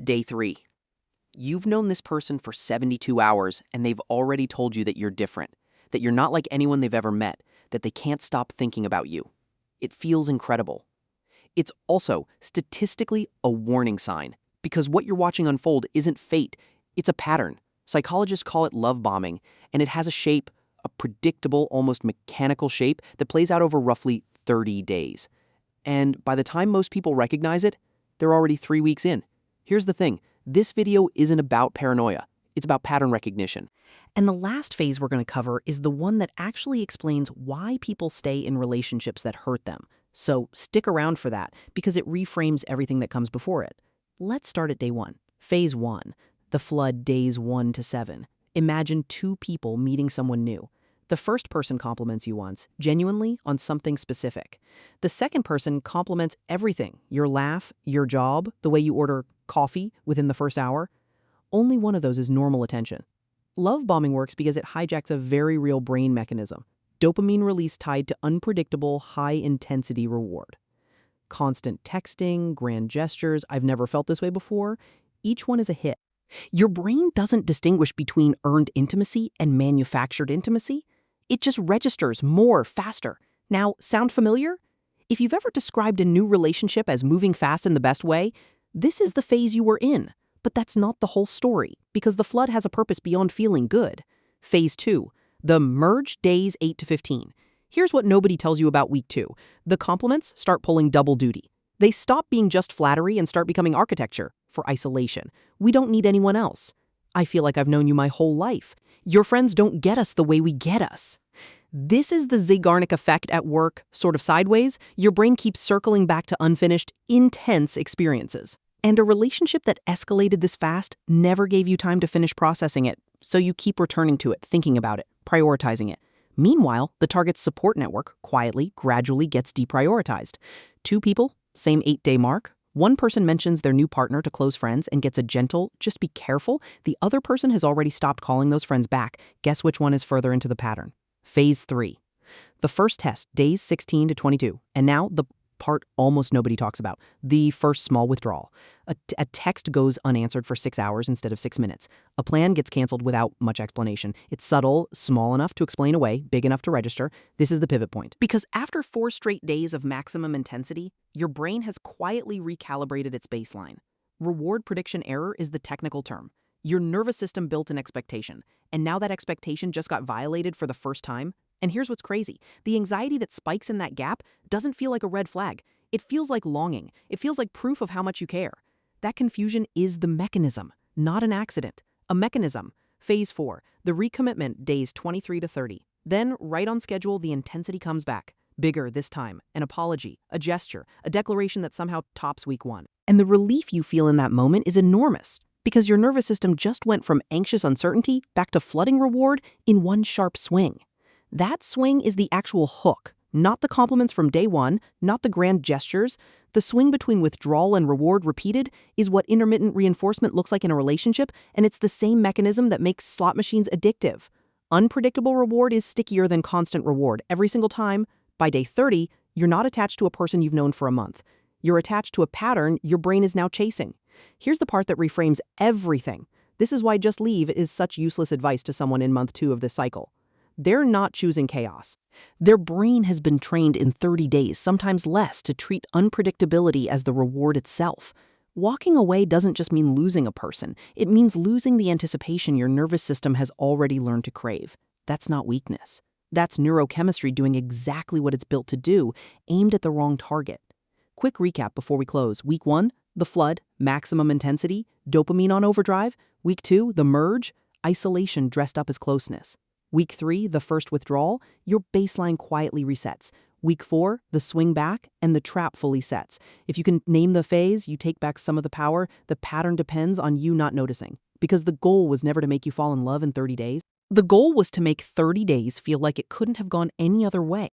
Day 3. You've known this person for 72 hours and they've already told you that you're different, that you're not like anyone they've ever met, that they can't stop thinking about you. It feels incredible. It's also statistically a warning sign because what you're watching unfold isn't fate, it's a pattern. Psychologists call it love bombing, and it has a shape, a predictable, almost mechanical shape that plays out over roughly 30 days. And by the time most people recognize it, they're already 3 weeks in. Here's the thing, this video isn't about paranoia, it's about pattern recognition. And the last phase we're going to cover is the one that actually explains why people stay in relationships that hurt them. So stick around for that, because it reframes everything that comes before it. Let's start at day 1. Phase 1. The flood, days 1 to 7. Imagine 2 people meeting someone new. The first person compliments you once, genuinely, on something specific. The second person compliments everything, your laugh, your job, the way you order coffee within the first hour. Only one of those is normal attention. Love bombing works because it hijacks a very real brain mechanism. Dopamine release tied to unpredictable, high-intensity reward. Constant texting, grand gestures, I've never felt this way before. Each one is a hit. Your brain doesn't distinguish between earned intimacy and manufactured intimacy. It just registers more, faster. Now, sound familiar? If you've ever described a new relationship as moving fast in the best way, this is the phase you were in. But that's not the whole story, because the flood has a purpose beyond feeling good. Phase 2, the merge, days 8 to 15. Here's what nobody tells you about week 2. The compliments start pulling double duty. They stop being just flattery and start becoming architecture for isolation. We don't need anyone else. I feel like I've known you my whole life. Your friends don't get us the way we get us. This is the Zeigarnik effect at work, sort of sideways. Your brain keeps circling back to unfinished, intense experiences. And a relationship that escalated this fast never gave you time to finish processing it, so you keep returning to it, thinking about it, prioritizing it. Meanwhile, the target's support network quietly, gradually gets deprioritized. 2 people, same 8-day mark. One person mentions their new partner to close friends and gets a gentle, just be careful. The other person has already stopped calling those friends back. Guess which one is further into the pattern? Phase 3. The first test, days 16 to 22. And now the part almost nobody talks about, the first small withdrawal. A text goes unanswered for 6 hours instead of 6 minutes. A plan gets canceled without much explanation. It's subtle, small enough to explain away, big enough to register. This is the pivot point. Because after 4 straight days of maximum intensity, your brain has quietly recalibrated its baseline. Reward prediction error is the technical term. Your nervous system built an expectation, and now that expectation just got violated for the first time. And here's what's crazy. The anxiety that spikes in that gap doesn't feel like a red flag. It feels like longing. It feels like proof of how much you care. That confusion is the mechanism, not an accident. A mechanism. Phase 4, the recommitment, days 23 to 30. Then, right on schedule, the intensity comes back. Bigger this time. An apology, a gesture, a declaration that somehow tops week 1. And the relief you feel in that moment is enormous, because your nervous system just went from anxious uncertainty back to flooding reward in one sharp swing. That swing is the actual hook, not the compliments from day 1, not the grand gestures. The swing between withdrawal and reward repeated is what intermittent reinforcement looks like in a relationship, and it's the same mechanism that makes slot machines addictive. Unpredictable reward is stickier than constant reward every single time. By day 30, you're not attached to a person you've known for a month. You're attached to a pattern your brain is now chasing. Here's the part that reframes everything. This is why just leave is such useless advice to someone in month 2 of this cycle. They're not choosing chaos. Their brain has been trained in 30 days, sometimes less, to treat unpredictability as the reward itself. Walking away doesn't just mean losing a person. It means losing the anticipation your nervous system has already learned to crave. That's not weakness. That's neurochemistry doing exactly what it's built to do, aimed at the wrong target. Quick recap before we close. Week 1, the flood, maximum intensity, dopamine on overdrive. Week 2, the merge, isolation dressed up as closeness. Week 3, the first withdrawal, your baseline quietly resets. Week 4, the swing back, and the trap fully sets. If you can name the phase, you take back some of the power. The pattern depends on you not noticing. Because the goal was never to make you fall in love in 30 days. The goal was to make 30 days feel like it couldn't have gone any other way.